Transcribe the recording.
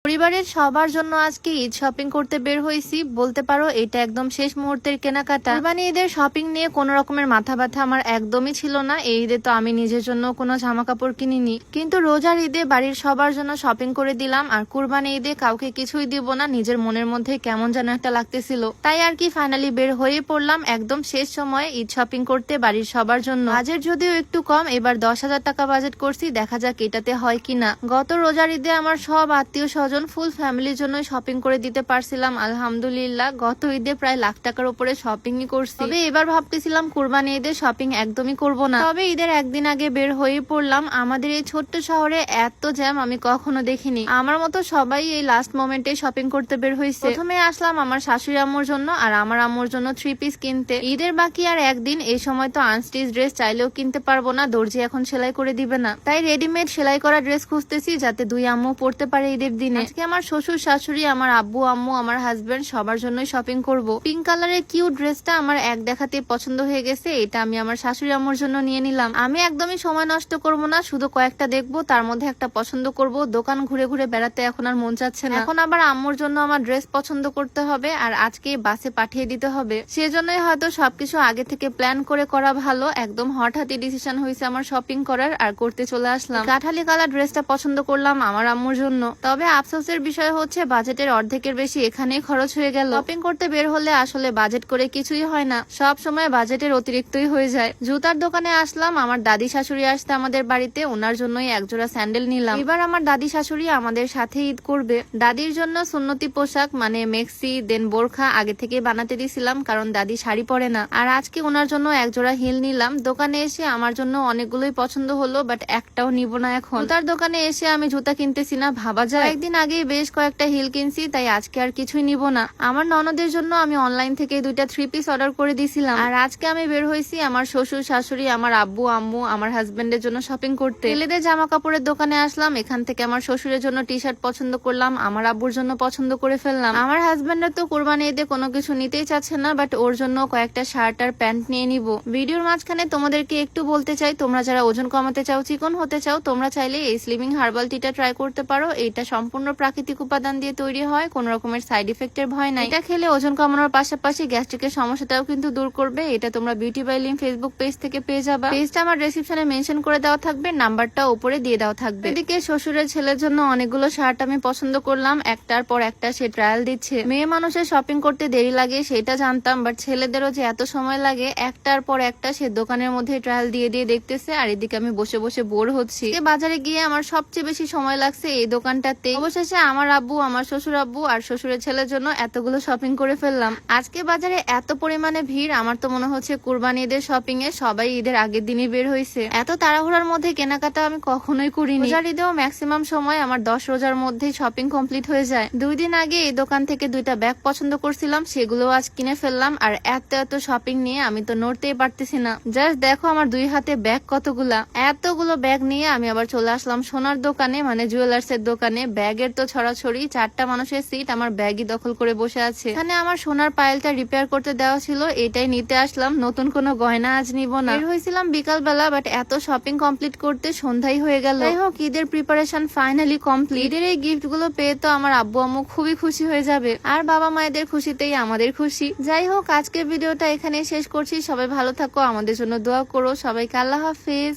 পরিবারের সবার জন্য আজকে ঈদ শপিং করতে বের হয়েছি। বলতে পারো এটা একদম শেষ মুহূর্তের কেনাকাটা। কুরবানি ঈদের শপিং নিয়ে কোনো রকমের মাথা ব্যথা আমার একদমই ছিল না। এই ঈদে তো আমি নিজের জন্য কোনো জামা কাপড় কিনিনি, কিন্তু রোজার ঈদে বাড়ির সবার জন্য শপিং করে দিলাম। আর কুরবানি ঈদে কাউকে কিছুই দিব না, নিজের মনের মধ্যে কেমন যেন একটা লাগতেছিল। তাই আর কি ফাইনালি বের হয়ে পড়লাম একদম শেষ সময়ে ঈদ শপিং করতে বাড়ির সবার জন্য। বাজেট যদিও একটু কম, এবার 10,000 টাকা বাজেট করছি, দেখা যাক এটাতে হয় কিনা। গত রোজার ঈদে আমার সব আত্মীয় ফুল ফ্যামিলির জন্য শপিং করে দিতে পারছিলাম আলহামদুলিল্লাহ। গত ঈদে প্রায় লাখ টাকার উপরে শপিংই করছি। তবে এবার ভাবতেছিলাম কুরবানি ঈদে শপিং একদমই করব না। তবে ঈদের একদিন আগে বের হয়ে পড়লাম। আমাদের এই ছোট্ট শহরে এত জ্যাম আমি কখনো দেখিনি। আমার মতো সবাই এই লাস্ট মোমেন্টে শপিং করতে বের হয়েছে। প্রথমে আসলাম আমার শাশুড়ি আম্মুর জন্য আর আমার আম্মুর জন্য 3 পিস কিনতে। ঈদের বাকি আর একদিন, এই সময় তো আনস্টিচ ড্রেস চাইলেও কিনতে পারবো না, দর্জি এখন সেলাই করে দিবে না। তাই রেডিমেড সেলাই করা ড্রেস খুঁজতেছি যাতে দুই আম্মু পড়তে পারে ঈদের দিনে। আজকে আমার শ্বশুর শাশুড়ি, আমার আব্বু আম্মু, আমার হাজবেন্ড সবার জন্যই শপিং করব। পিঙ্ক কালারের কিউট ড্রেসটা আমার এক দেখাতে পছন্দ হয়ে গেছে, এটা আমি আমার শাশুড়ি আম্মুর জন্য নিয়ে নিলাম। আমি একদমই সময় নষ্ট করব না, শুধু কয়েকটা দেখবো, তার মধ্যে একটা পছন্দ করব। দোকান ঘুরে ঘুরে বেড়াতে এখন আর মন চাচ্ছে না। এখন আবার আম্মুর জন্য আমার ড্রেস পছন্দ করতে হবে আর আজকে বাসে পাঠিয়ে দিতে হবে। সেজন্যই হয়তো সবকিছু আগে থেকে প্ল্যান করে করা ভালো। একদম হঠাৎই ডিসিশন হয়েছে আমার শপিং করার, আর করতে চলে আসলাম। কাঠালি কালার ড্রেসটা পছন্দ করলাম আমার আম্মুর জন্য। তবে আফসোসের বিষয় হচ্ছে বাজেটের অর্ধেকের বেশি এখানেই খরচ হয়ে গেল। শপিং করতে বের হলে আসলে বাজেট করে কিছুই হয় না, সব সময় বাজেটের অতিরিক্তই হয়ে যায়। জুতার দোকানে আসলাম, আমার দাদি শাশুড়ি আসতে আমাদের বাড়িতে, ওনার জন্যই একজোড়া স্যান্ডেল নিলাম। এবার আমার দাদি শাশুড়ি আমাদের সাথে ঈদ করবে। দাদির জন্য সুন্নতি পোশাক মানে মেক্সি দেন বোরখা আগে থেকে বানাতে দিয়েছিলাম, কারণ দাদি শাড়ি পরে না। আর আজকে ওনার জন্য একজোড়া হিল নিলাম। দোকানে এসে আমার জন্য অনেকগুলোই পছন্দ হলো, বাট একটাও নিব না এখন। জুতার দোকানে এসে আমি জুতা কিনতেছি না, ভাবা যায়। একদিন আগেই বেশ কয়েকটা হিল কিনছি, তাই আজকে আর কিছুই নিব না। আমার ননদের জন্য আমি অনলাইন থেকে 2টা 3 পিস অর্ডার করে দিয়েছিলাম। আর আজকে আমি বের হয়েছি আমার শ্বশুর শাশুড়ি, আমার আব্বু আম্মু, আমার হাজবেন্ডের জন্য শপিং করতে। ছেলেদের জামা কাপড়ের দোকানে আসলাম, এখান থেকে আমার শ্বশুরের জন্য টি শার্ট পছন্দ করলাম, আমার আব্বুর জন্য পছন্দ করে ফেললাম। আমার হাজবেন্ডের তো কুরবানি ঈদে কোনো কিছু নিতেই চাচ্ছে না, বাট ওর জন্য কয়েকটা শার্ট আর প্যান্ট নিয়ে নিব। ভিডিওর মাঝখানে তোমাদেরকে একটু বলতে চাই, তোমরা যারা ওজন কমাতে চাও, চিকন হতে চাও, তোমরা চাইলে এই স্লিমিং হার্বাল টিটা ট্রাই করতে পারো। এটা সম্পূর্ণ প্রাকৃতিক উপাদান দিয়ে তৈরি হয়, কোন রকমের সাইড ইফেক্টের ভয় নাই। এটা খেলে ওজন কমানোর পাশাপাশি গ্যাস্ট্রিকের সমস্যাটাও কিন্তু দূর করবে। এটা তোমরা beauty by Lim Facebook page থেকে পেয়ে যাবা। পেজটা আমার ডেসক্রিপশনে মেনশন করে দেওয়া থাকবে, নাম্বারটা উপরে দিয়ে দেওয়া থাকবে। এদিকে শ্বশুরের ছেলের জন্য অনেকগুলো শার্ট আমি পছন্দ করলাম, একটার পর একটা সে ট্রায়াল দিচ্ছে। মেয়ে মানুষের শপিং করতে দেরি লাগে সেটা জানতাম, বাট ছেলেদেরও যে এত সময় লাগে, একটার পর একটা সে দোকানের মধ্যে ট্রায়াল দিয়ে দিয়ে দেখতেছে, আর এদিকে আমি বসে বসে বোর হচ্ছি। বাজারে গিয়ে আমার সবচেয়ে বেশি সময় লাগছে এই দোকানটাতে। অবশেষে আমার আব্বু, আমার শ্বশুর আব্বু আর শ্বশুরের ছেলের জন্য এতগুলো শপিং করে ফেললাম। আজকে বাজারে এত পরিমাণে ভিড়, আমার তো মনে হচ্ছে কুরবানি ঈদের শপিং এ সবাই ঈদের আগের দিনই বের হয়েছে। এত তাড়াহুড়ার মধ্যে কেনাকাটা আমি কখনোই করিনি। রোজার ঈদেও ম্যাক্সিমাম সময় আমার 10 রোজার মধ্যেই শপিং কমপ্লিট হয়ে যায়। 2 দিন আগে এই দোকান থেকে 2টা ব্যাগ পছন্দ করছিলাম, সেগুলো আজ কিনে ফেললাম। আর এত শপিং নিয়ে আমি তো নড়তেই পারতেছি না। জাস্ট দেখো আমার 2 হাতে ব্যাগ কতগুলা। এতগুলো ব্যাগ নিয়ে আমি আবার চলে আসলাম সোনার দোকানে, মানে জুয়েলার্স এর দোকানে। ব্যাগের তো ছড়াছড়ি, 4টা মানুষের সিট আমার ব্যাগই দখল করে বসে আছে। এখানে আমার সোনার পায়েলটা রিপেয়ার করতে দেওয়া ছিল, এটাই নিতে আসলাম। নতুন কোনো গয়না আজ নিব না। বের হয়েছিলাম বিকাল বেলা, বাট এত শপিং কমপ্লিট করতে সন্ধ্যাই হয়ে গেল। যাই হোক, ঈদের প্রিপারেশন ফাইনালি কমপ্লিট। ঈদের এই গিফট গুলো পেয়ে তো আমার আব্বু আম্মু খুবই খুশি হয়ে যাবে, আর বাবা মায়েদের খুশিতেই আমাদের খুশি। যাই হোক, আজকের ভিডিওটা এখানে শেষ করছি। সবাই ভালো থাকো, আমাদের জন্য দোয়া করো। সবাইকে আল্লাহ হাফেজ।